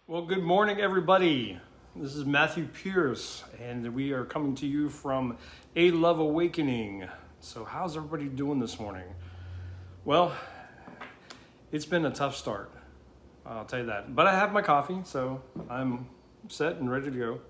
Well, good morning, everybody. This is Matthew Pierce, and we are coming to you from A Love Awakening. So, how's everybody doing this morning? Well, it's been a tough start, I'll tell you that. But I have my coffee, so I'm set and ready to go.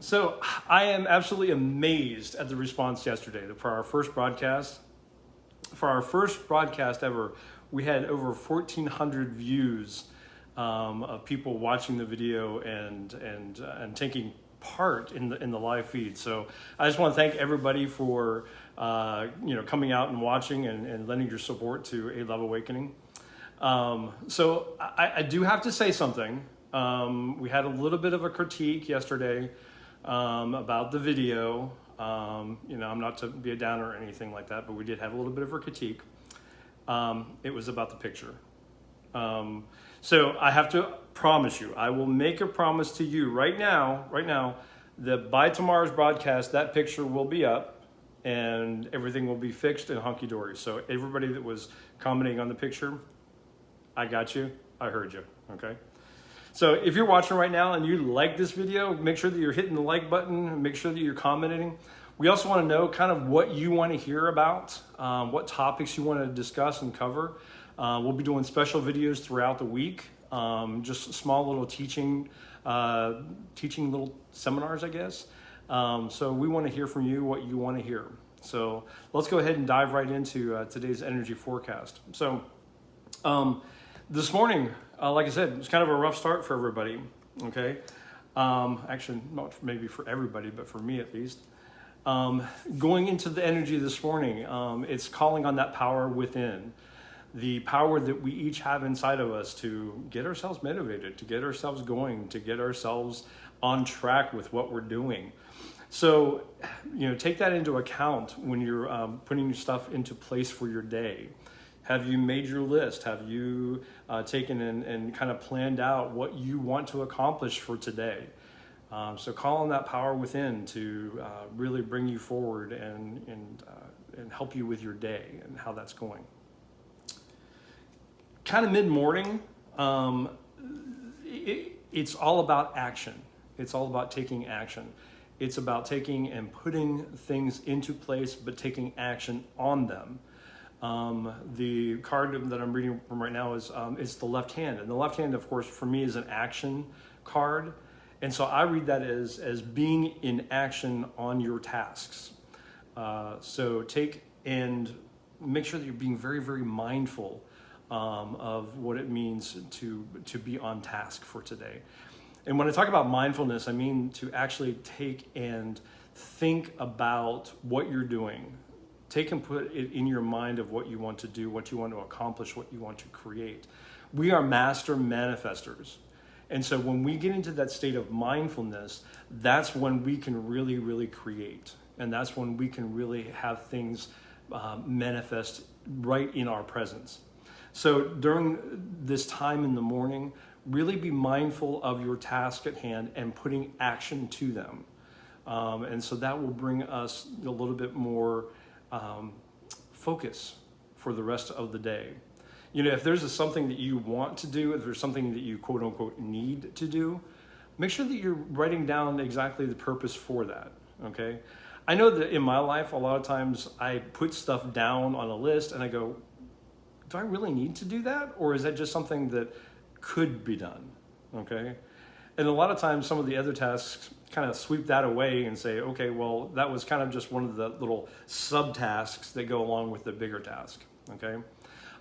So, I am absolutely amazed at the response yesterday for our first broadcast. For our first broadcast ever, we had over 1,400 views. Of people watching the video and taking part in the live feed. So I just want to thank everybody for coming out and watching and lending your support to A Love Awakening. So I do have to say something. We had a little bit of a critique yesterday about the video. I'm not to be a downer or anything like that, but we did have a little bit of a critique. It was about the picture. So I have to promise you, I will make a promise to you right now, that by tomorrow's broadcast, that picture will be up and everything will be fixed and hunky-dory. So everybody that was commenting on the picture, I got you, I heard you, okay? So if you're watching right now and you like this video, make sure that you're hitting the like button, make sure that you're commenting. We also want to know kind of what you want to hear about, what topics you want to discuss and cover. We'll be doing special videos throughout the week, just small little teaching little seminars, I guess. So we want to hear from you what you want to hear. So let's go ahead and dive right into today's energy forecast. So this morning, like I said, it's kind of a rough start for everybody, okay? Actually, not maybe for everybody, but for me at least. Going into the energy this morning, it's calling on that power within. The power that we each have inside of us to get ourselves motivated, to get ourselves going, to get ourselves on track with what we're doing. So, take that into account when you're putting your stuff into place for your day. Have you made your list? Have you taken and kind of planned out what you want to accomplish for today? So call on that power within to really bring you forward and help you with your day and how that's going. Kind of mid-morning, it's all about action. It's all about taking action. It's about taking and putting things into place, but taking action on them. The card that I'm reading from right now is it's the left hand. And the left hand, of course, for me is an action card. And so I read that as being in action on your tasks. So take and make sure that you're being very, very mindful of what it means to be on task for today. And when I talk about mindfulness, I mean to actually take and think about what you're doing. Take and put it in your mind of what you want to do, what you want to accomplish, what you want to create. We are master manifestors. And so when we get into that state of mindfulness, that's when we can really, really create. And that's when we can really have things manifest right in our presence. So during this time in the morning, really be mindful of your task at hand and putting action to them. And so that will bring us a little bit more focus for the rest of the day. If there's something that you want to do, if there's something that you quote unquote need to do, make sure that you're writing down exactly the purpose for that, okay? I know that in my life, a lot of times I put stuff down on a list and I go, do I really need to do that? Or is that just something that could be done, okay? And a lot of times some of the other tasks kind of sweep that away and say, okay, well, that was kind of just one of the little subtasks that go along with the bigger task, okay?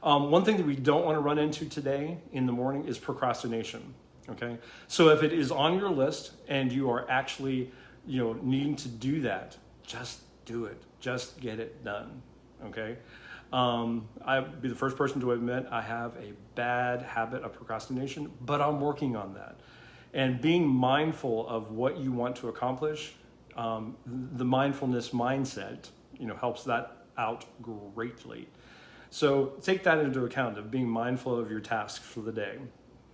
One thing that we don't want to run into today in the morning is procrastination, okay? So if it is on your list and you are actually, needing to do that, just do it. Just get it done, okay? I'd be the first person to admit I have a bad habit of procrastination, but I'm working on that. And being mindful of what you want to accomplish, the mindfulness mindset, helps that out greatly. So take that into account of being mindful of your tasks for the day,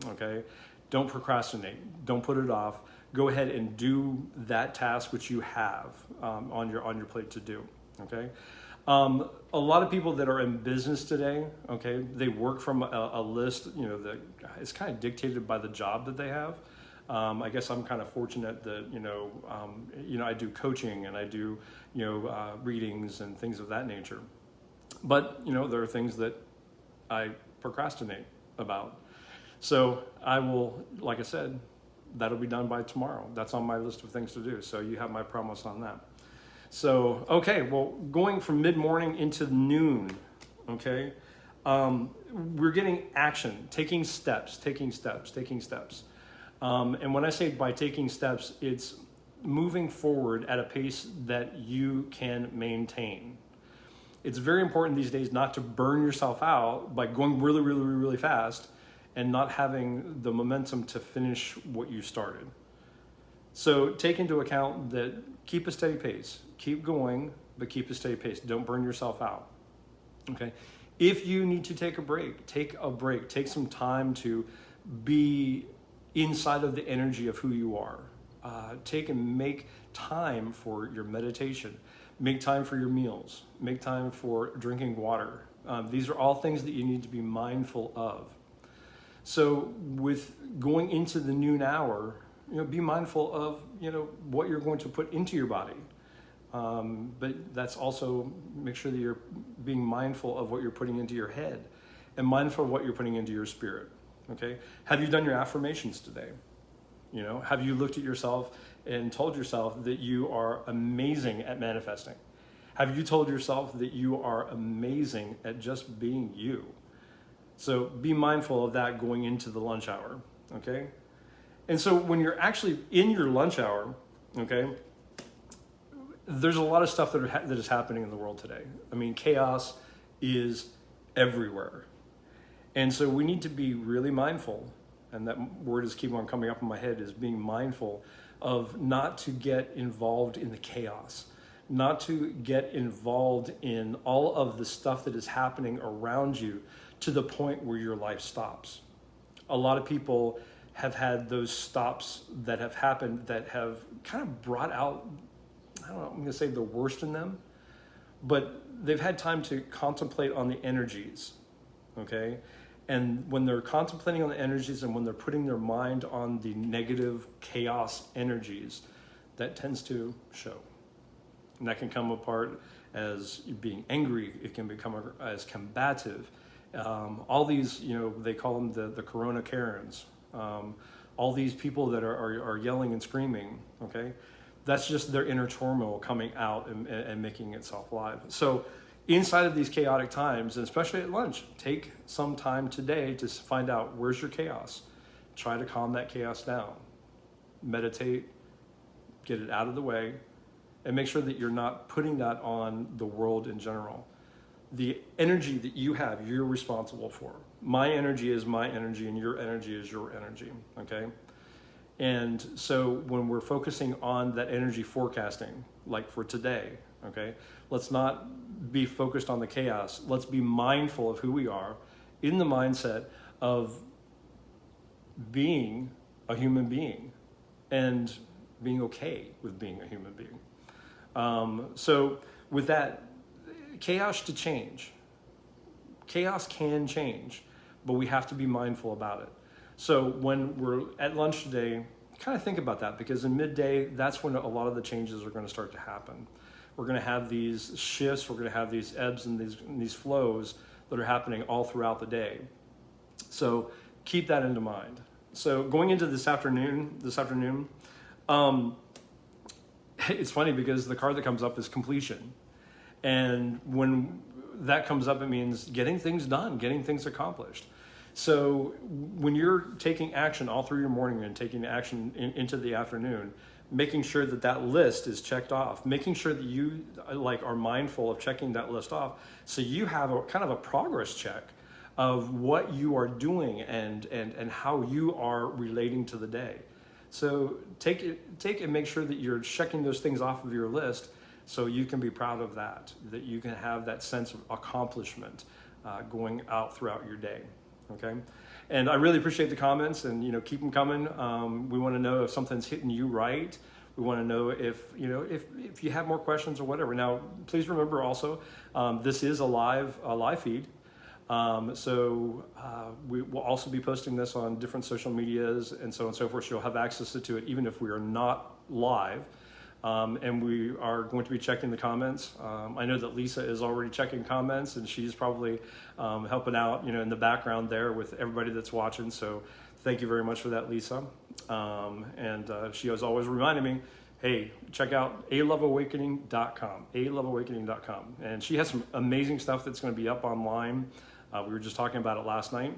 okay? Don't procrastinate. Don't put it off. Go ahead and do that task which you have on your plate to do, okay? A lot of people that are in business today, okay, they work from a list, that is kind of dictated by the job that they have. I guess I'm kind of fortunate that, I do coaching and I do, readings and things of that nature. But, there are things that I procrastinate about. So I will, like I said, that'll be done by tomorrow. That's on my list of things to do. So you have my promise on that. So, okay, well, going from mid-morning into noon, okay, we're getting action, taking steps. And when I say by taking steps, it's moving forward at a pace that you can maintain. It's very important these days not to burn yourself out by going really, really, really fast and not having the momentum to finish what you started. So take into account that keep a steady pace. Keep going, but keep a steady pace. Don't burn yourself out. Okay? If you need to take a break. Take some time to be inside of the energy of who you are. Take and make time for your meditation. Make time for your meals. Make time for drinking water. These are all things that you need to be mindful of. So with going into the noon hour, be mindful of, what you're going to put into your body. But that's also make sure that you're being mindful of what you're putting into your head and mindful of what you're putting into your spirit. Okay. Have you done your affirmations today? Have you looked at yourself and told yourself that you are amazing at manifesting? Have you told yourself that you are amazing at just being you? So be mindful of that going into the lunch hour. Okay. And so when you're actually in your lunch hour, okay, there's a lot of stuff that is happening in the world today. I mean, chaos is everywhere. And so we need to be really mindful, and that word is keep on coming up in my head, is being mindful of not to get involved in the chaos, not to get involved in all of the stuff that is happening around you to the point where your life stops. A lot of people have had those stops that have happened that have kind of brought out, I don't know, I'm going to say the worst in them, but they've had time to contemplate on the energies, okay? And when they're contemplating on the energies and when they're putting their mind on the negative chaos energies, that tends to show. And that can come apart as being angry. It can become as combative. All these, they call them the Corona Karens. All these people that are yelling and screaming, okay? That's just their inner turmoil coming out and making itself live. So inside of these chaotic times, and especially at lunch, take some time today to find out where's your chaos. Try to calm that chaos down. Meditate, get it out of the way, and make sure that you're not putting that on the world in general. The energy that you have, you're responsible for. My energy is my energy, and your energy is your energy, okay? And so when we're focusing on that energy forecasting, like for today, okay, let's not be focused on the chaos. Let's be mindful of who we are in the mindset of being a human being and being okay with being a human being. So with that, chaos to change. Chaos can change, but we have to be mindful about it. So when we're at lunch today, kind of think about that, because in midday, that's when a lot of the changes are going to start to happen. We're going to have these shifts, we're going to have these ebbs and these flows that are happening all throughout the day. So keep that into mind. So going into this afternoon, it's funny because the card that comes up is completion. And when that comes up, it means getting things done, getting things accomplished. So when you're taking action all through your morning and taking action into the afternoon, making sure that that list is checked off, making sure that you are mindful of checking that list off, so you have a kind of a progress check of what you are doing and how you are relating to the day. So take and make sure that you're checking those things off of your list, so you can be proud of that you can have that sense of accomplishment going out throughout your day. Okay, and I really appreciate the comments, and keep them coming. We want to know if something's hitting you right. We want to know if you have more questions or whatever. Now, please remember also, this is a live feed. We will also be posting this on different social medias and so on and so forth. So you'll have access to it even if we are not live. And we are going to be checking the comments. I know that Lisa is already checking comments, and she's probably helping out, in the background there with everybody that's watching. So thank you very much for that, Lisa. She was always reminding me, hey, check out aloveawakening.com, aloveawakening.com. And she has some amazing stuff that's going to be up online. We were just talking about it last night.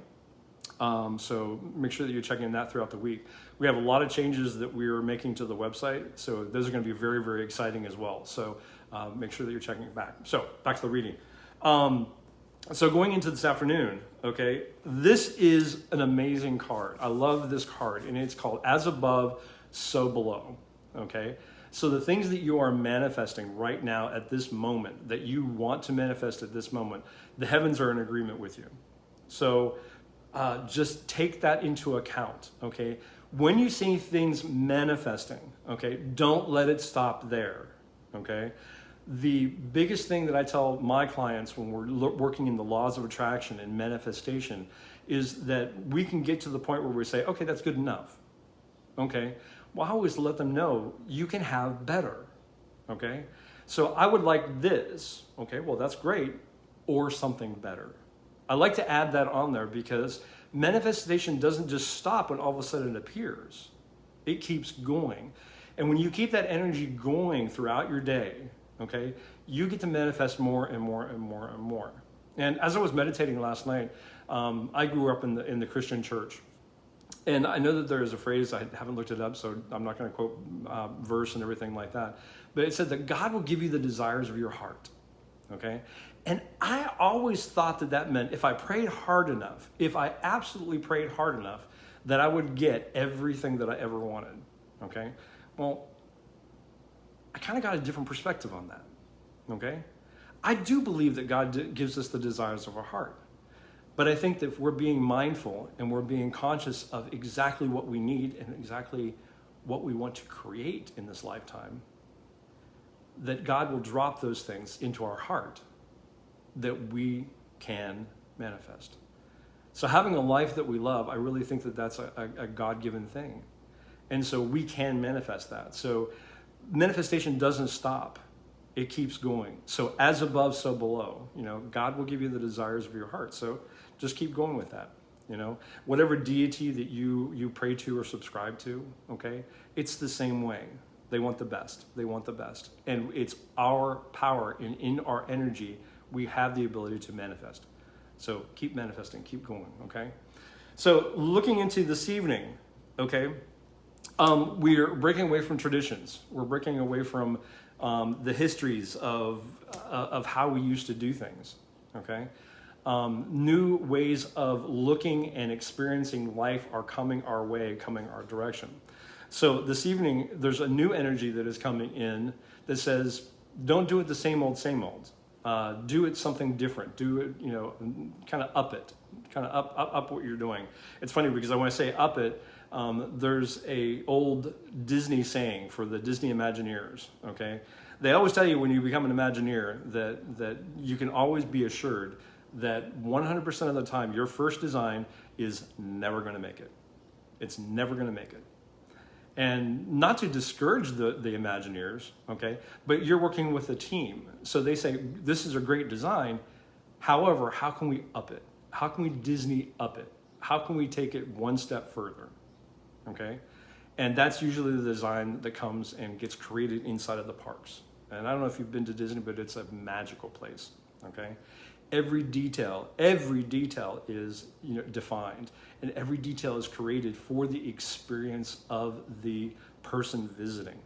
So make sure that you're checking that throughout the week. We have a lot of changes that we're making to the website. So those are going to be very, very exciting as well. So make sure that you're checking it back. So back to the reading. So going into this afternoon, okay, this is an amazing card. I love this card, and it's called As Above, So Below, okay? So the things that you are manifesting right now at this moment, that you want to manifest at this moment, the heavens are in agreement with you. So just take that into account, okay? When you see things manifesting, okay, don't let it stop there, okay? The biggest thing that I tell my clients when we're working in the laws of attraction and manifestation is that we can get to the point where we say, okay, that's good enough, okay? Well, I always let them know you can have better, okay? So I would like this, okay, well, that's great, or something better. I like to add that on there because manifestation doesn't just stop when all of a sudden it appears. It keeps going. And when you keep that energy going throughout your day, okay, you get to manifest more and more and more and more. And as I was meditating last night, I grew up in the Christian church. And I know that there is a phrase, I haven't looked it up, so I'm not going to quote verse and everything like that. But it said that God will give you the desires of your heart, okay? And I always thought that meant if I prayed hard enough, if I absolutely prayed hard enough, that I would get everything that I ever wanted, okay? Well, I kind of got a different perspective on that, okay? I do believe that God gives us the desires of our heart. But I think that if we're being mindful and we're being conscious of exactly what we need and exactly what we want to create in this lifetime, that God will drop those things into our heart that we can manifest. So having a life that we love, I really think that that's a God-given thing. And so we can manifest that. So manifestation doesn't stop. It keeps going. So as above, so below. God will give you the desires of your heart. So just keep going with that. Whatever deity that you pray to or subscribe to, okay, it's the same way. They want the best. They want the best. And it's our power and in our energy, we have the ability to manifest. So keep manifesting, keep going, okay? So looking into this evening, okay, we're breaking away from traditions. We're breaking away from the histories of how we used to do things, okay? New ways of looking and experiencing life are coming our way, coming our direction. So this evening, there's a new energy that is coming in that says, don't do it the same old, same old. Do it something different. Do it, kind of up it, kind of up what you're doing. It's funny because when I say up it, there's a old Disney saying for the Disney Imagineers, okay? They always tell you when you become an Imagineer that you can always be assured that 100% of the time your first design is never going to make it. It's never going to make it. And not to discourage the Imagineers, okay, but you're working with a team. So they say, this is a great design. However, how can we up it? How can we Disney up it? How can we take it one step further, okay? And that's usually the design that comes and gets created inside of the parks. And I don't know if you've been to Disney, but it's a magical place, okay? Every detail is defined, and every detail is created for the experience of the person visiting.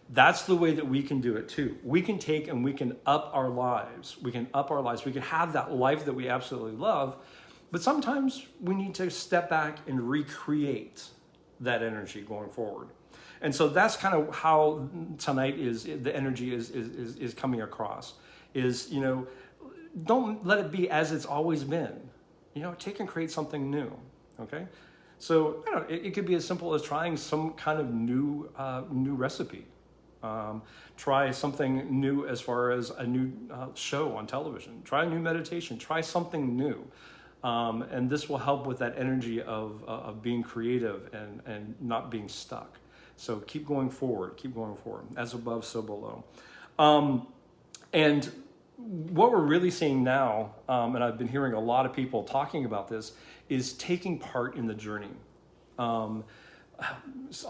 That's the way that we can do it too. We can take and we can up our lives. We can have that life that we absolutely love, but sometimes we need to step back and recreate that energy going forward. And so that's kind of how tonight the energy is coming across. Don't let it be as it's always been. Take and create something new, okay? So I don't know, it could be as simple as trying some kind of new recipe. Try something new as far as a new show on television. Try a new meditation. Try something new. And this will help with that energy of being creative and not being stuck. So keep going forward, as above, so below. And what we're really seeing now, and I've been hearing a lot of people talking about this, is taking part in the journey. A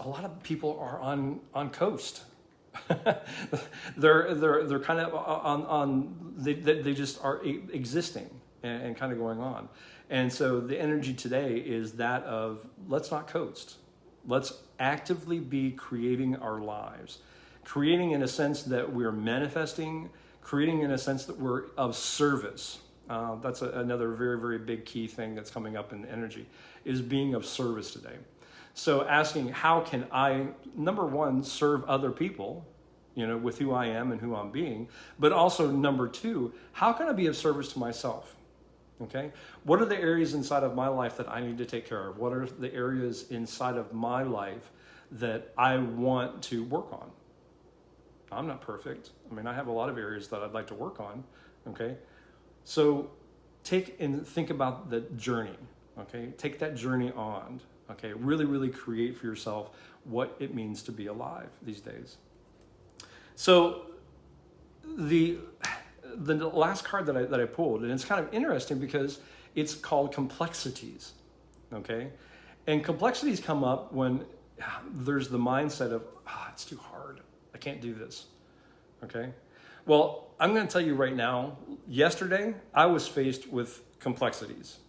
lot of people are on coast. they're kind of on they just are existing and kind of going on. And so the energy today is that of, let's not coast. Let's actively be creating our lives. Creating in a sense that we're manifesting, creating in a sense that we're of service. That's another very, very big key thing that's coming up in the energy, is being of service today. So asking, how can I, number one, serve other people, with who I am and who I'm being, but also number two, how can I be of service to myself? Okay, what are the areas inside of my life that I need to take care of? What are the areas inside of my life that I want to work on? I'm not perfect. I have a lot of areas that I'd like to work on. Okay, so take and think about the journey. Okay, take that journey on. Okay, really, really create for yourself what it means to be alive these days. So the last card that I pulled, and it's kind of interesting because it's called complexities, okay? And complexities come up when there's the mindset of, it's too hard. I can't do this, okay? Well, I'm going to tell you right now, yesterday, I was faced with complexities.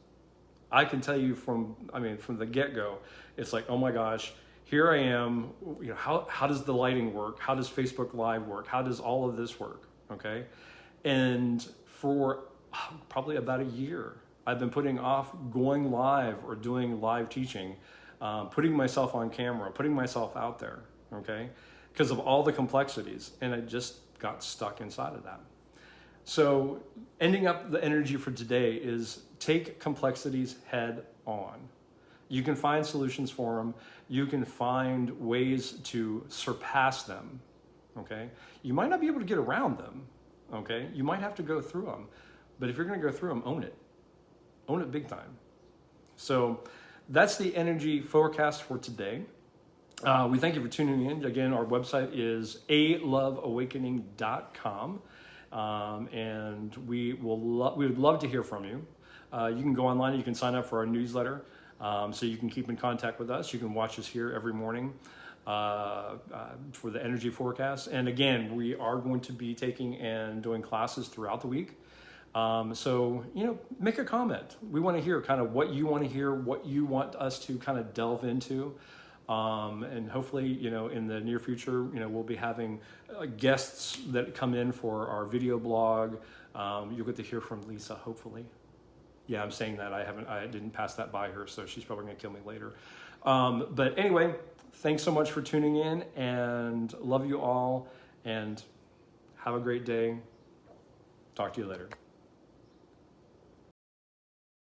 I can tell you from the get-go, it's like, oh my gosh, here I am, how does the lighting work? How does Facebook Live work? How does all of this work, okay? And for probably about a year, I've been putting off going live or doing live teaching, putting myself on camera, putting myself out there, okay? Because of all the complexities, and I just got stuck inside of that. So ending up the energy for today is take complexities head on. You can find solutions for them. You can find ways to surpass them, okay? You might not be able to get around them, okay? You might have to go through them, but if you're gonna go through them, own it. Own it big time. So that's the energy forecast for today. We thank you for tuning in. Again, our website is aloveawakening.com, and we would love to hear from you. You can go online, you can sign up for our newsletter, so you can keep in contact with us. You can watch us here every morning for the energy forecast. And again, we are going to be taking and doing classes throughout the week. So, make a comment. We want to hear kind of what you want to hear, what you want us to kind of delve into. And hopefully, in the near future, we'll be having guests that come in for our video blog. You'll get to hear from Lisa, hopefully. Yeah, I'm saying that. I didn't pass that by her, so she's probably going to kill me later. But anyway, thanks so much for tuning in, and love you all, and have a great day. Talk to you later.